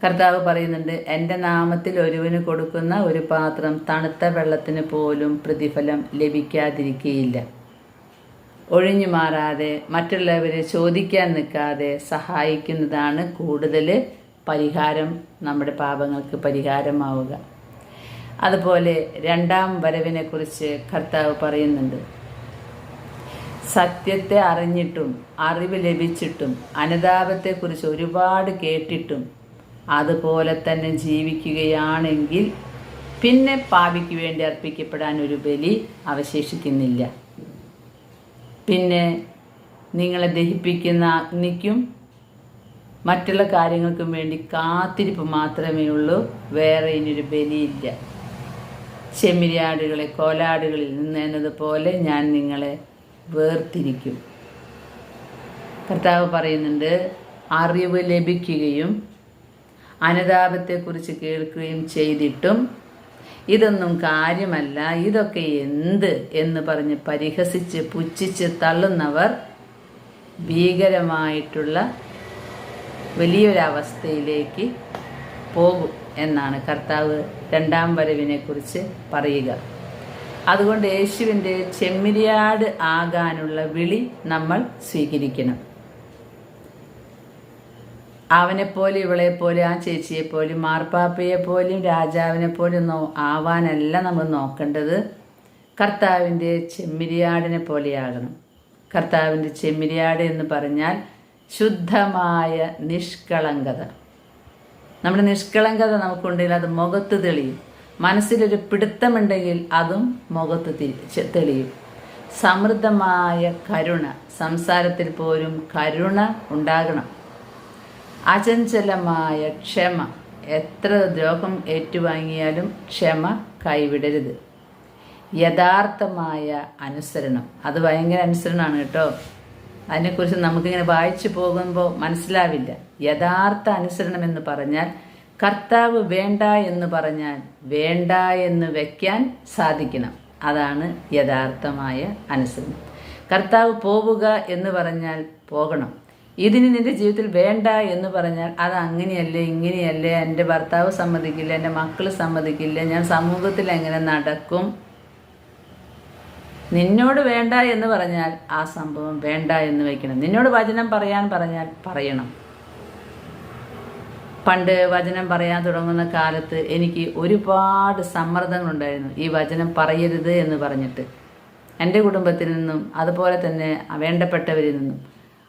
Speaker 1: കർത്താവ് പറയുന്നുണ്ട്, എൻ്റെ നാമത്തിൽ ഒരുവന് കൊടുക്കുന്ന ഒരു പാത്രം തണുത്ത വെള്ളത്തിന് പോലും പ്രതിഫലം ലഭിക്കാതിരിക്കുകയില്ല. ഒഴിഞ്ഞു മാറാതെ മറ്റുള്ളവരെ ചോദിക്കാൻ നിൽക്കാതെ സഹായിക്കുന്നതാണ് കൂടുതൽ പരിഹാരം, നമ്മുടെ പാപങ്ങൾക്ക് പരിഹാരമാവുക. അതുപോലെ രണ്ടാം വരവിനെ കുറിച്ച് കർത്താവ് പറയുന്നുണ്ട്, സത്യത്തെ അറിഞ്ഞിട്ടും അറിവ് ലഭിച്ചിട്ടും അനുതാപത്തെക്കുറിച്ച് ഒരുപാട് കേട്ടിട്ടും അതുപോലെ തന്നെ ജീവിക്കുകയാണെങ്കിൽ പിന്നെ പാപിക്ക് വേണ്ടി അർപ്പിക്കപ്പെടാൻ ഒരു ബലി അവശേഷിക്കുന്നില്ല. പിന്നെ നിങ്ങളെ ദഹിപ്പിക്കുന്ന അഗ്നിക്കും മറ്റുള്ള കാര്യങ്ങൾക്കും വേണ്ടി കാത്തിരിപ്പ് മാത്രമേ ഉള്ളൂ. വേറെ ഇനിയൊരു ബലിയില്ല. ചെമ്മരിയാടുകളെ കോലാടുകളിൽ നിന്ന് എന്നതുപോലെ ഞാൻ നിങ്ങളെ വേർതിരിക്കും. കർത്താവ് പറയുന്നുണ്ട്, അറിവ് ലഭിക്കുകയും അനുതാപത്തെക്കുറിച്ച് കേൾക്കുകയും ചെയ്തിട്ടും ഇതൊന്നും കാര്യമല്ല, ഇതൊക്കെ എന്ത് എന്ന് പറഞ്ഞ് പരിഹസിച്ച് പുച്ഛിച്ച് തള്ളുന്നവർ ഭീകരമായിട്ടുള്ള വലിയൊരവസ്ഥയിലേക്ക് പോകും എന്നാണ് കർത്താവ് രണ്ടാം വരവിനെ കുറിച്ച് പറയുക. അതുകൊണ്ട് യേശുവിൻ്റെ ചെമ്മരിയാട് ആകാനുള്ള വിളി നമ്മൾ സ്വീകരിക്കണം. അവനെപ്പോലെ ഇവളെപ്പോലെ ആ ചേച്ചിയെപ്പോലും മാർപ്പാപ്പയെപ്പോലും രാജാവിനെപ്പോലും ആവാനല്ല നമ്മൾ നോക്കേണ്ടത്. കർത്താവിൻ്റെ ചെമ്മരിയാടിനെ പോലെയാകണം. കർത്താവിൻ്റെ ചെമ്മരിയാട് എന്ന് പറഞ്ഞാൽ ശുദ്ധമായ നിഷ്കളങ്കത. നമ്മുടെ നിഷ്കളങ്കത നമുക്കുണ്ടെങ്കിൽ അത് മുഖത്ത് തെളിയും. മനസ്സിലൊരു പിടുത്തമുണ്ടെങ്കിൽ അതും മുഖത്ത് തെളിയും. സമൃദ്ധമായ കരുണ, സംസാരത്തിൽ പോലും കരുണ ഉണ്ടാകണം. അചഞ്ചലമായ ക്ഷമ, എത്ര ദ്രോഹം ഏറ്റുവാങ്ങിയാലും ക്ഷമ കൈവിടരുത്. യഥാർത്ഥമായ അനുസരണം, അത് ഭയങ്കര അനുസരണമാണ് കേട്ടോ. അതിനെക്കുറിച്ച് നമുക്കിങ്ങനെ വായിച്ചു പോകുമ്പോൾ മനസ്സിലാവില്ല. യഥാർത്ഥ അനുസരണം എന്ന് പറഞ്ഞാൽ കർത്താവ് വേണ്ട എന്ന് പറഞ്ഞാൽ വേണ്ട എന്ന് വയ്ക്കാൻ സാധിക്കണം. അതാണ് യഥാർത്ഥമായ അനുസരണം. കർത്താവ് പോവുക എന്ന് പറഞ്ഞാൽ പോകണം. ഇതിന് നിന്റെ ജീവിതത്തിൽ വേണ്ട എന്ന് പറഞ്ഞാൽ അത് അങ്ങനെയല്ലേ ഇങ്ങനെയല്ലേ, എൻ്റെ ഭർത്താവ് സമ്മതിക്കില്ല, എൻ്റെ മക്കൾ സമ്മതിക്കില്ല, ഞാൻ സമൂഹത്തിൽ എങ്ങനെ നടക്കും. നിന്നോട് വേണ്ട എന്ന് പറഞ്ഞാൽ ആ സംഭവം വേണ്ട എന്ന് വയ്ക്കണം. നിന്നോട് വചനം പറഞ്ഞാൽ പറയണം. പണ്ട് വചനം പറയാൻ തുടങ്ങുന്ന കാലത്ത് എനിക്ക് ഒരുപാട് സമ്മർദ്ദങ്ങളുണ്ടായിരുന്നു, ഈ വചനം പറയരുത് എന്ന് പറഞ്ഞിട്ട്. എൻ്റെ കുടുംബത്തിൽ നിന്നും അതുപോലെ തന്നെ വേണ്ടപ്പെട്ടവരിൽ നിന്നും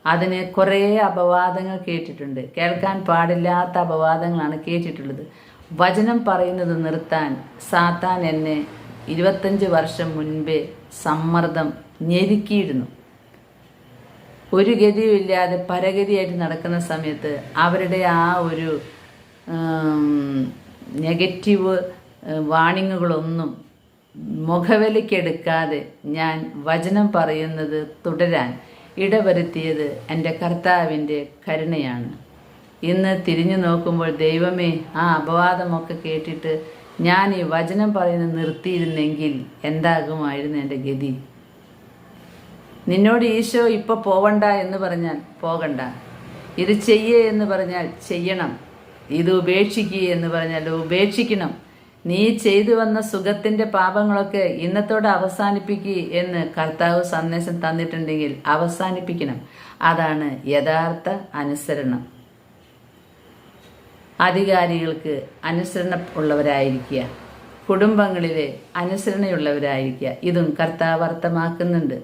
Speaker 1: അതിന് കുറേ അപവാദങ്ങൾ കേട്ടിട്ടുണ്ട്. കേൾക്കാൻ പാടില്ലാത്ത അപവാദങ്ങളാണ് കേട്ടിട്ടുള്ളത്. വചനം പറയുന്നത് നിർത്താൻ സാത്താൻ എന്നെ 25 വർഷം മുൻപേ സമ്മർദ്ദം ഞെരുക്കിയിരുന്നു. ഒരു ഗതിയുമില്ലാതെ പരഗതിയായിട്ട് നടക്കുന്ന സമയത്ത് അവരുടെ ആ ഒരു നെഗറ്റീവ് വാണിങ്ങുകളൊന്നും മുഖവിലയ്ക്കെടുക്കാതെ ഞാൻ വചനം പറയുന്നത് തുടരാൻ ഇടവരുത്തിയത് എൻ്റെ കർത്താവിൻ്റെ കരുണയാണ്. ഇന്ന് തിരിഞ്ഞു നോക്കുമ്പോൾ ദൈവമേ, ആ അപവാദമൊക്കെ കേട്ടിട്ട് ഞാൻ ഈ വചനം പറയുന്നത് നിർത്തിയിരുന്നെങ്കിൽ എന്താകുമായിരുന്നു എൻ്റെ ഗതി? നിന്നോട് ഈശോ ഇപ്പോൾ പോവണ്ട എന്ന് പറഞ്ഞാൽ പോകണ്ട, ഇത് ചെയ്യേ എന്ന് പറഞ്ഞാൽ ചെയ്യണം, ഇത് ഉപേക്ഷിക്കുക എന്ന് പറഞ്ഞാൽ ഉപേക്ഷിക്കണം, നീ ചെയ്തു വന്ന സുഖത്തിൻ്റെ പാപങ്ങളൊക്കെ ഇന്നത്തോടെ അവസാനിപ്പിക്കുക എന്ന് കർത്താവ് സന്ദേശം തന്നിട്ടുണ്ടെങ്കിൽ അവസാനിപ്പിക്കണം. അതാണ് യഥാർത്ഥ അനുസരണം. അധികാരികൾക്ക് അനുസരണ ഉള്ളവരായിരിക്കുക, കുടുംബങ്ങളിലെ അനുസരണയുള്ളവരായിരിക്കുക. ഇതും കർത്താവ് അർത്ഥമാക്കുന്നുണ്ട്.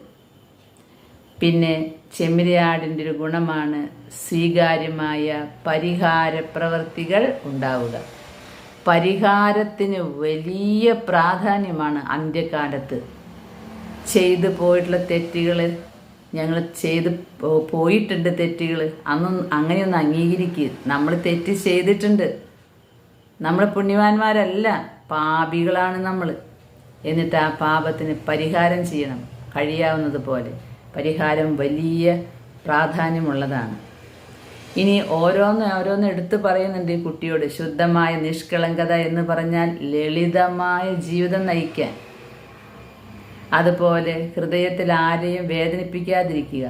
Speaker 1: പിന്നെ ചെമ്മരിയാടിൻ്റെ ഒരു ഗുണമാണ് സ്വീകാര്യമായ പരിഹാര പ്രവൃത്തികൾ ഉണ്ടാവുക. പരിഹാരത്തിന് വലിയ പ്രാധാന്യമാണ് അന്ത്യകാലത്ത്. ചെയ്തു പോയിട്ടുള്ള തെറ്റുകൾ, ഞങ്ങൾ ചെയ്ത് പോയിട്ടുണ്ട് തെറ്റുകൾ, അങ്ങനെയൊന്ന് അംഗീകരിക്കുക. നമ്മൾ തെറ്റ് ചെയ്തിട്ടുണ്ട്, നമ്മൾ പുണ്യവാന്മാരല്ല, പാപികളാണ് നമ്മൾ. എന്നിട്ട് ആ പാപത്തിന് പരിഹാരം ചെയ്യണം. കഴിയാവുന്നത് പോലെ പരിഹാരം വലിയ പ്രാധാന്യമുള്ളതാണ്. ഇനി ഓരോന്ന് എടുത്തു പറയുന്നുണ്ട് ഈ കുട്ടിയോട്. ശുദ്ധമായ നിഷ്കളങ്കത എന്ന് പറഞ്ഞാൽ ലളിതമായ ജീവിതം നയിക്കാൻ, അതുപോലെ ഹൃദയത്തിൽ ആരെയും വേദനിപ്പിക്കാതിരിക്കുക,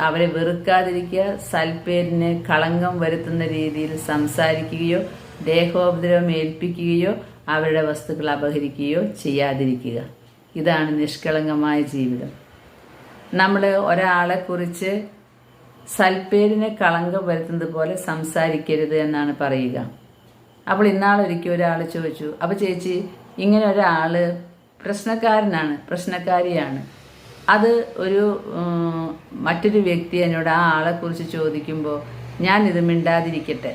Speaker 1: അവരെ വെറുക്കാതിരിക്കുക, സൽപ്പേരിന് കളങ്കം വരുത്തുന്ന രീതിയിൽ സംസാരിക്കുകയോ ദേഹോപദ്രവം ഏൽപ്പിക്കുകയോ അവരുടെ വസ്തുക്കൾ അപഹരിക്കുകയോ ചെയ്യാതിരിക്കുക. ഇതാണ് നിഷ്കളങ്കമായ ജീവിതം. നമ്മൾ ഒരാളെക്കുറിച്ച് സൽപ്പേരിനെ കളങ്കം വരുത്തുന്നത് പോലെ സംസാരിക്കരുത് എന്നാണ് പറയുക. അപ്പോൾ ഇന്നാളൊരിക്കൽ ഒരാൾ ചോദിച്ചു, അപ്പോൾ ചേച്ചി, ഇങ്ങനെ ഒരാൾ പ്രശ്നക്കാരിയാണ്, അത് ഒരു മറ്റൊരു വ്യക്തി എന്നോട് ആ ആളെക്കുറിച്ച് ചോദിക്കുമ്പോൾ ഞാനിത് മിണ്ടാതിരിക്കട്ടെ?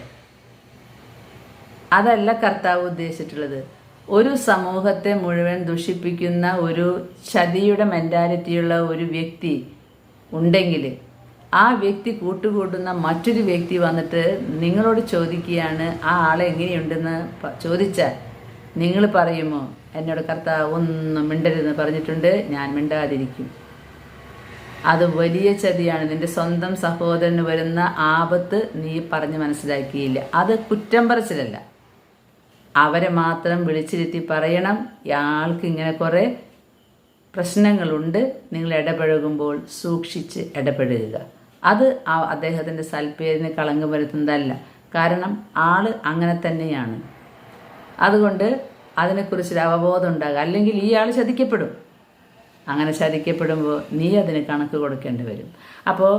Speaker 1: അതല്ല കർത്താവ് ഉദ്ദേശിച്ചിട്ടുള്ളത്. ഒരു സമൂഹത്തെ മുഴുവൻ ദുഷിപ്പിക്കുന്ന ഒരു ചതിയുടെ മെൻറ്റാലിറ്റിയുള്ള ഒരു വ്യക്തി ഉണ്ടെങ്കിൽ ആ വ്യക്തി കൂട്ടുകൂട്ടുന്ന മറ്റൊരു വ്യക്തി വന്നിട്ട് നിങ്ങളോട് ചോദിക്കുകയാണ് ആ ആളെ എങ്ങനെയുണ്ടെന്ന് ചോദിച്ചാൽ നിങ്ങൾ പറയുമോ, എന്നോട് കർത്താവ് ഒന്നും മിണ്ടരുതെന്ന് പറഞ്ഞിട്ടുണ്ട്, ഞാൻ മിണ്ടാതിരിക്കും? അത് വലിയ ചതിയാണ്. നിന്റെ സ്വന്തം സഹോദരന് വരുന്ന ആപത്ത് നീ പറഞ്ഞ് മനസ്സിലാക്കിയില്ല. അത് കുറ്റം പറച്ചിലല്ല, അവരെ മാത്രം വിളിച്ചിരുത്തി പറയണം, ഇയാൾക്ക് ഇങ്ങനെ കുറേ പ്രശ്നങ്ങളുണ്ട്, നിങ്ങൾ ഇടപഴകുമ്പോൾ സൂക്ഷിച്ച് ഇടപെടുക. അത് അദ്ദേഹത്തിൻ്റെ സൽപ്പേരിന് കളങ്കം വരുത്തുന്നതല്ല. കാരണം ആള് അങ്ങനെ തന്നെയാണ്. അതുകൊണ്ട് അതിനെക്കുറിച്ചൊരു അവബോധം ഉണ്ടാകുക. അല്ലെങ്കിൽ ഈ ആൾ ചതിക്കപ്പെടും. അങ്ങനെ ചതിക്കപ്പെടുമ്പോൾ നീ അതിന് കണക്ക് കൊടുക്കേണ്ടി വരും. അപ്പോൾ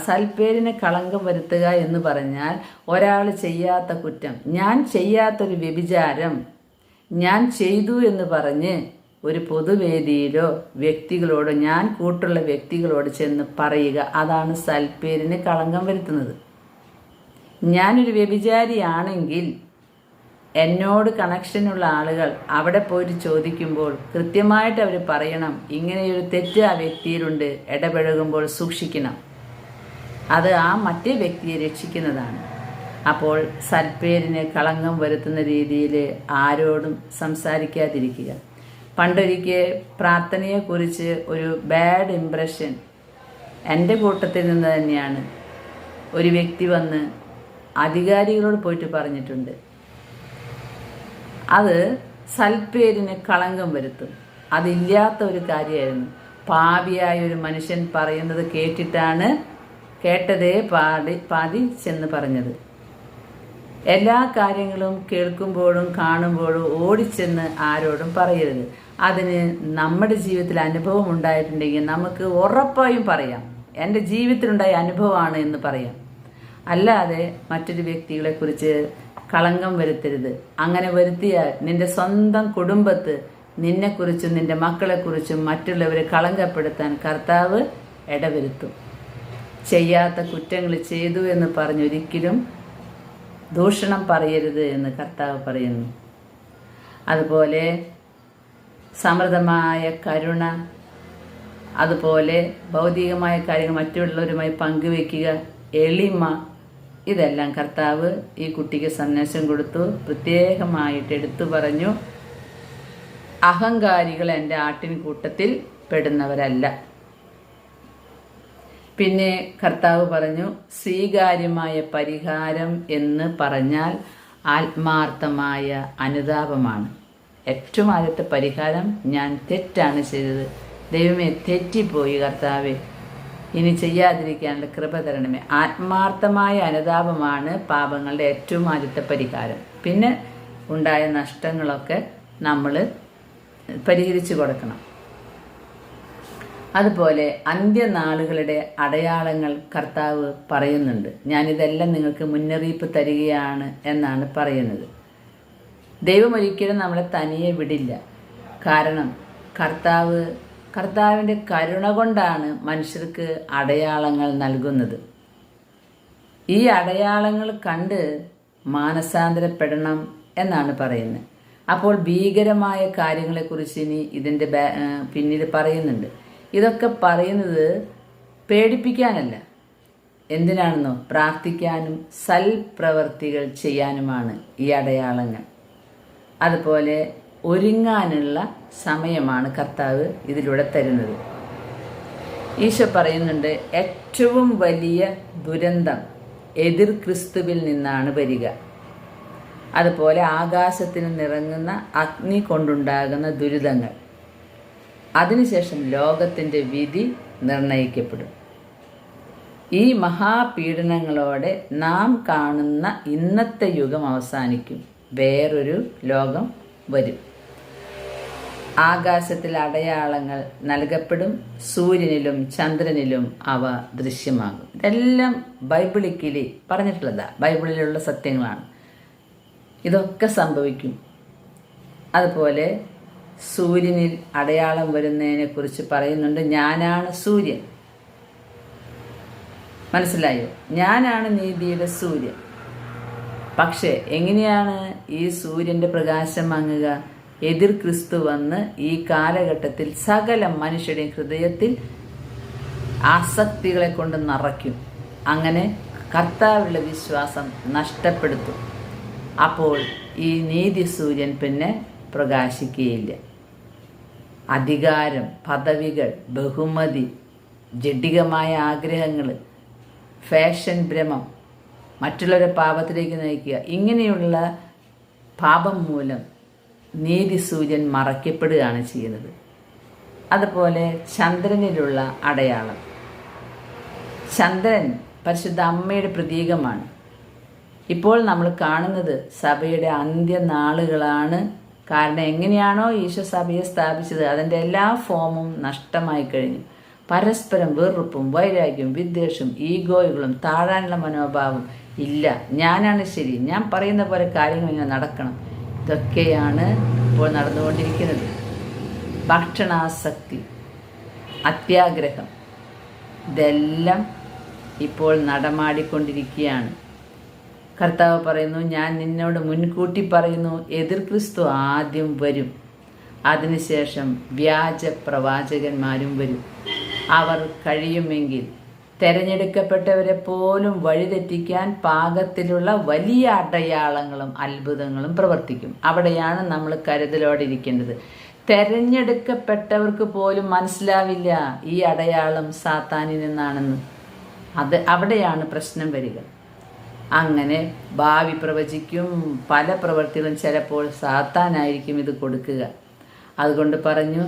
Speaker 1: സൽപ്പേരിന് കളങ്കം വരുത്തുക എന്ന് പറഞ്ഞാൽ ഒരാൾ ചെയ്യാത്ത കുറ്റം, ഞാൻ ചെയ്യാത്തൊരു വ്യഭിചാരം ഞാൻ ചെയ്തു എന്ന് പറഞ്ഞ് ഒരു പൊതുവേദിയിലോ വ്യക്തികളോടോ, ഞാൻ കൂട്ടുള്ള വ്യക്തികളോട് ചെന്ന് പറയുക, അതാണ് സൽപ്പേരിന് കളങ്കം വരുത്തുന്നത്. ഞാനൊരു വ്യഭിചാരിയാണെങ്കിൽ എന്നോട് കണക്ഷനുള്ള ആളുകൾ അവിടെ പോയിട്ട് ചോദിക്കുമ്പോൾ കൃത്യമായിട്ട് അവർ പറയണം, ഇങ്ങനെയൊരു തെറ്റ് ആ വ്യക്തിയിലുണ്ട്, ഇടപഴകുമ്പോൾ സൂക്ഷിക്കണം. അത് ആ മറ്റേ വ്യക്തിയെ രക്ഷിക്കുന്നതാണ്. അപ്പോൾ സൽപ്പേരിന് കളങ്കം വരുത്തുന്ന രീതിയിൽ ആരോടും സംസാരിക്കാതിരിക്കുക. പണ്ടൊരിക്കൽ പ്രാർത്ഥനയെക്കുറിച്ച് ഒരു ബാഡ് ഇംപ്രഷൻ എൻ്റെ കൂട്ടത്തിൽ നിന്ന് തന്നെയാണ് ഒരു വ്യക്തി വന്ന് അധികാരികളോട് പോയിട്ട് പറഞ്ഞിട്ടുണ്ട്. അത് സൽപ്പേരിന് കളങ്കം വരുത്തും. അതില്ലാത്ത ഒരു കാര്യമായിരുന്നു. പാപിയായ ഒരു മനുഷ്യൻ പറയുന്നത് കേട്ടിട്ടാണ് കേട്ടതേ പാതി ചെന്ന് പറഞ്ഞത്. എല്ലാ കാര്യങ്ങളും കേൾക്കുമ്പോഴും കാണുമ്പോഴും ഓടിച്ചെന്ന് ആരോടും പറയരുത്. അതിന് നമ്മുടെ ജീവിതത്തിൽ അനുഭവം ഉണ്ടായിട്ടുണ്ടെങ്കിൽ നമുക്ക് ഉറപ്പായും പറയാം, എൻ്റെ ജീവിതത്തിലുണ്ടായ അനുഭവമാണ് എന്ന് പറയാം. അല്ലാതെ മറ്റൊരു വ്യക്തികളെക്കുറിച്ച് കളങ്കം വരുത്തരുത്. അങ്ങനെ വരുത്തിയാൽ നിന്റെ സ്വന്തം കുടുംബത്ത് നിന്നെക്കുറിച്ചും നിന്റെ മക്കളെക്കുറിച്ചും മറ്റുള്ളവരെ കളങ്കപ്പെടുത്താൻ കർത്താവ് ഇടവരുത്തും. ചെയ്യാത്ത കുറ്റങ്ങൾ ചെയ്തു എന്ന് പറഞ്ഞൊരിക്കലും ദൂഷണം പറയരുത് എന്ന് കർത്താവ് പറയുന്നു. അതുപോലെ സമൃദ്ധമായ കരുണ, അതുപോലെ ഭൗതികമായ കാര്യങ്ങൾ മറ്റുള്ളവരുമായി പങ്കുവെക്കുക, എളിമ, ഇതെല്ലാം കർത്താവ് ഈ കുട്ടിക്ക് സന്ദേശം കൊടുത്തു. പ്രത്യേകമായിട്ട് എടുത്തു പറഞ്ഞു, അഹങ്കാരികൾ എൻ്റെ ആട്ടിൻകൂട്ടത്തിൽ പെടുന്നവരല്ല. പിന്നെ കർത്താവ് പറഞ്ഞു, സ്വീകാര്യമായ പരിഹാരം എന്ന് പറഞ്ഞാൽ ആത്മാർത്ഥമായ അനുതാപമാണ്. ഏറ്റവും ആദ്യത്തെ പരിഹാരം, ഞാൻ തെറ്റാണ് ചെയ്തത്, ദൈവമേ തെറ്റിപ്പോയി കർത്താവേ, ഇനി ചെയ്യാതിരിക്കാനുള്ള കൃപ തരണമേ. ആത്മാർത്ഥമായ അനുതാപമാണ് പാപങ്ങളുടെ ഏറ്റവും ആദ്യത്തെ പരിഹാരം. പിന്നെ ഉണ്ടായ നഷ്ടങ്ങളൊക്കെ നമ്മൾ പരിഹരിച്ചു കൊടുക്കണം. അതുപോലെ അന്ത്യനാളുകളുടെ അടയാളങ്ങൾ കർത്താവ് പറയുന്നുണ്ട്. ഞാനിതെല്ലാം നിങ്ങൾക്ക് മുന്നറിയിപ്പ് തരികയാണ് എന്നാണ് പറയുന്നത്. ദൈവം ഒരിക്കലും നമ്മളെ തനിയെ വിടില്ല. കാരണം കർത്താവിൻ്റെ കരുണ കൊണ്ടാണ് മനുഷ്യർക്ക് അടയാളങ്ങൾ നൽകുന്നത്. ഈ അടയാളങ്ങൾ കണ്ട് മാനസാന്തരപ്പെടണം എന്നാണ് പറയുന്നത്. അപ്പോൾ ഭീകരമായ കാര്യങ്ങളെക്കുറിച്ച് ഇനി ഇതിൻ്റെ പിന്നിൽ പറയുന്നുണ്ട്. ഇതൊക്കെ പറയുന്നത് പേടിപ്പിക്കാനല്ല, എന്തിനാണെന്നോ, പ്രാർത്ഥിക്കാനും സൽപ്രവർത്തികൾ ചെയ്യാനുമാണ് ഈ അടയാളങ്ങൾ. അതുപോലെ ഒരുങ്ങാനുള്ള സമയമാണ് കർത്താവ് ഇതിലൂടെ തരുന്നത്. ഈശോ പറയുന്നുണ്ട്, ഏറ്റവും വലിയ ദുരന്തം എതിർ ക്രിസ്തുവിൽ നിന്നാണ് വരിക. അതുപോലെ ആകാശത്തിന് നിറങ്ങുന്ന അഗ്നി കൊണ്ടുണ്ടാകുന്ന ദുരിതങ്ങൾ, അതിനുശേഷം ലോകത്തിൻ്റെ വിധി നിർണയിക്കപ്പെടും. ഈ മഹാപീഡനങ്ങളോടെ നാം കാണുന്ന ഇന്നത്തെ യുഗം അവസാനിക്കും, വേറൊരു ലോകം വരും. ആകാശത്തിൽ അടയാളങ്ങൾ നൽകപ്പെടും, സൂര്യനിലും ചന്ദ്രനിലും അവ ദൃശ്യമാകും. ഇതെല്ലാം ബൈബിളിക്കലി പറഞ്ഞിട്ടുള്ളതാ, ബൈബിളിലുള്ള സത്യങ്ങളാണ്. ഇതൊക്കെ സംഭവിക്കും. അതുപോലെ സൂര്യനിൽ അടയാളം വരുന്നതിനെ കുറിച്ച് പറയുന്നുണ്ട്, ഞാനാണ് സൂര്യൻ. മനസ്സിലായോ? ഞാനാണ് നീതിയുടെ സൂര്യൻ. പക്ഷേ എങ്ങനെയാണ് ഈ സൂര്യൻ്റെ പ്രകാശം മങ്ങുക? എതിർ ക്രിസ്തു വന്ന് ഈ കാലഘട്ടത്തിൽ സകല മനുഷ്യരുടെയും ഹൃദയത്തിൽ ആസക്തികളെ കൊണ്ട് നിറയ്ക്കും. അങ്ങനെ കർത്താവിലുള്ള വിശ്വാസം നഷ്ടപ്പെടുത്തും. അപ്പോൾ ഈ നീതി സൂര്യൻ പിന്നെ പ്രകാശിക്കുകയില്ല. അധികാരം, പദവികൾ, ബഹുമതി, ജഡികമായ ആഗ്രഹങ്ങൾ, ഫാഷൻ ഭ്രമം, മറ്റുള്ളവരെ പാപത്തിലേക്ക് നയിക്കുക, ഇങ്ങനെയുള്ള പാപം മൂലം നീതി സൂര്യൻ മറയ്ക്കപ്പെടുകയാണ് ചെയ്യുന്നത്. അതുപോലെ ചന്ദ്രനിലുള്ള അടയാളം, ചന്ദ്രൻ പരിശുദ്ധ അമ്മയുടെ പ്രതീകമാണ്. ഇപ്പോൾ നമ്മൾ കാണുന്നത് സഭയുടെ അന്ത്യനാളുകളാണ്. കാരണം എങ്ങനെയാണോ ഈശോ സഭയെ സ്ഥാപിച്ചത് അതിൻ്റെ എല്ലാ ഫോമും നഷ്ടമായി കഴിഞ്ഞു. പരസ്പരം വെറുപ്പും വൈരാഗ്യവും വിദ്വേഷവും ഈഗോയുകളും താഴാനുള്ള മനോഭാവം ഇല്ല. ഞാനാണ് ശരി, ഞാൻ പറയുന്ന പോലെ കാര്യങ്ങൾ ഇങ്ങനെ നടക്കണം, ഇതൊക്കെയാണ് ഇപ്പോൾ നടന്നുകൊണ്ടിരിക്കുന്നത്. ഭക്ഷണാസക്തി, അത്യാഗ്രഹം, ഇതെല്ലാം ഇപ്പോൾ നടമാടിക്കൊണ്ടിരിക്കുകയാണ്. കർത്താവ് പറയുന്നു, ഞാൻ നിന്നോട് മുൻകൂട്ടി പറയുന്നു, എതിർ ക്രിസ്തു ആദ്യം വരും, അതിനുശേഷം വ്യാജ പ്രവാചകന്മാരും വരും. അവർ കഴിയുമെങ്കിൽ തെരഞ്ഞെടുക്കപ്പെട്ടവരെ പോലും വഴിതെറ്റിക്കാൻ പാകത്തിലുള്ള വലിയ അടയാളങ്ങളും അത്ഭുതങ്ങളും പ്രവർത്തിക്കും. അവിടെയാണ് നമ്മൾ കരുതലോടെ ഇരിക്കേണ്ടത്. തെരഞ്ഞെടുക്കപ്പെട്ടവർക്ക് പോലും മനസ്സിലാവില്ല ഈ അടയാളം സാത്താനിൽ നിന്നാണെന്ന്. അവിടെയാണ് പ്രശ്നം വരിക. അങ്ങനെ ഭാവി പ്രവചിക്കും, പല പ്രവൃത്തികളും ചിലപ്പോൾ സാത്താനായിരിക്കും ഇത് കൊടുക്കുക. അതുകൊണ്ട് പറഞ്ഞു,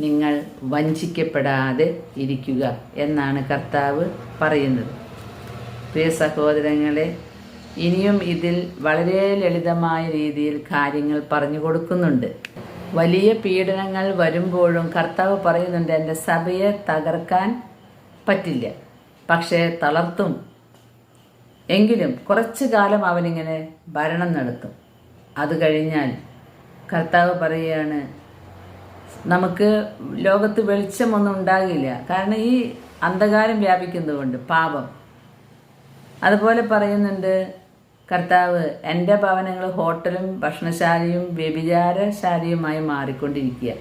Speaker 1: നിങ്ങൾ വഞ്ചിക്കപ്പെടാതെ ഇരിക്കുക എന്നാണ് കർത്താവ് പറയുന്നത്. പ്രിയ സഹോദരങ്ങളെ, ഇനിയും ഇതിൽ വളരെ ലളിതമായ രീതിയിൽ കാര്യങ്ങൾ പറഞ്ഞു കൊടുക്കുന്നുണ്ട്. വലിയ പീഡനങ്ങൾ വരുമ്പോഴും കർത്താവ് പറയുന്നുണ്ട്, എൻ്റെ സഭയെ തകർക്കാൻ പറ്റില്ല, പക്ഷേ തളർത്തും. എങ്കിലും കുറച്ചു കാലം അവനിങ്ങനെ ഭരണം നടത്തും. അത് കഴിഞ്ഞാൽ കർത്താവ് പറയുകയാണ്, നമുക്ക് ലോകത്ത് വെളിച്ചമൊന്നും ഉണ്ടാകില്ല. കാരണം ഈ അന്ധകാരം വ്യാപിക്കുന്നതുകൊണ്ട്, പാപം. അതുപോലെ പറയുന്നുണ്ട്, കർത്താവ് എൻ്റെ ഭവനങ്ങൾ ഹോട്ടലും ഭക്ഷണശാലയും വ്യഭിചാരശാലയുമായി മാറിക്കൊണ്ടിരിക്കുക.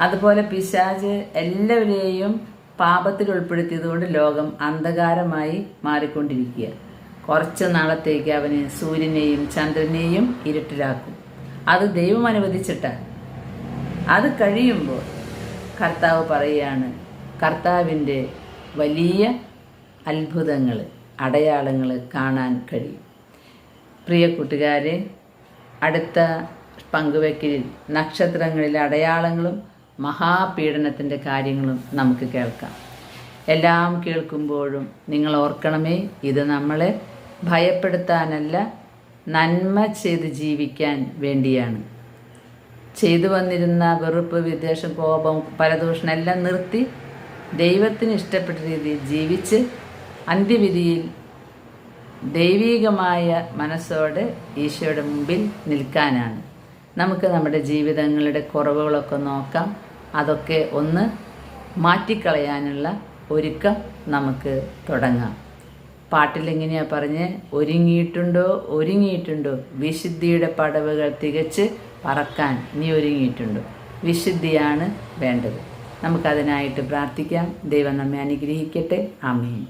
Speaker 1: അതുപോലെ പിശാച് എല്ലാവരെയും പാപത്തിൽ ഉൾപ്പെടുത്തിയതുകൊണ്ട് ലോകം അന്ധകാരമായി മാറിക്കൊണ്ടിരിക്കുക. കുറച്ച് നാളത്തേക്ക് അവന് സൂര്യനെയും ചന്ദ്രനെയും ഇരുട്ടിലാക്കും. അത് ദൈവം അനുവദിച്ചിട്ടാണ്. അത് കഴിയുമ്പോൾ കർത്താവ് പറയുകയാണ്, കർത്താവിൻ്റെ വലിയ അത്ഭുതങ്ങൾ, അടയാളങ്ങൾ കാണാൻ കഴിയും. പ്രിയ കൂട്ടുകാരെ, അടുത്ത പങ്കുവയ്ക്കലിൽ നക്ഷത്രങ്ങളിലെ അടയാളങ്ങളും മഹാപീഡനത്തിൻ്റെ കാര്യങ്ങളും നമുക്ക് കേൾക്കാം. എല്ലാം കേൾക്കുമ്പോഴും നിങ്ങൾ ഓർക്കണമേ, ഇത് നമ്മളെ ഭയപ്പെടുത്താനല്ല, നന്മ ചെയ്ത് ജീവിക്കാൻ വേണ്ടിയാണ്. ചെയ്തു വന്നിരുന്ന വെറുപ്പ്, വിദ്വേഷം, കോപം, പരദൂഷണം എല്ലാം നിർത്തി ദൈവത്തിന് ഇഷ്ടപ്പെട്ട രീതിയിൽ ജീവിച്ച് അന്ത്യവിധിയിൽ ദൈവീകമായ മനസ്സോടെ ഈശോയുടെ മുമ്പിൽ നിൽക്കാനാണ്. നമുക്ക് നമ്മുടെ ജീവിതങ്ങളുടെ കുറവുകളൊക്കെ നോക്കാം. അതൊക്കെ ഒന്ന് മാറ്റിക്കളയാനുള്ള ഒരുക്കം നമുക്ക് തുടങ്ങാം. പാട്ടിലെങ്ങനെയാണ് പറഞ്ഞ്, ഒരുങ്ങിയിട്ടുണ്ടോ വിശുദ്ധിയുടെ പടവുകൾ തികച്ച് പറക്കാൻ നീ ഒരുങ്ങിയിട്ടുണ്ടോ? വിശുദ്ധിയാണ് വേണ്ടത്. നമുക്കതിനായിട്ട് പ്രാർത്ഥിക്കാം. ദൈവം നമ്മെ അനുഗ്രഹിക്കട്ടെ. ആമേൻ.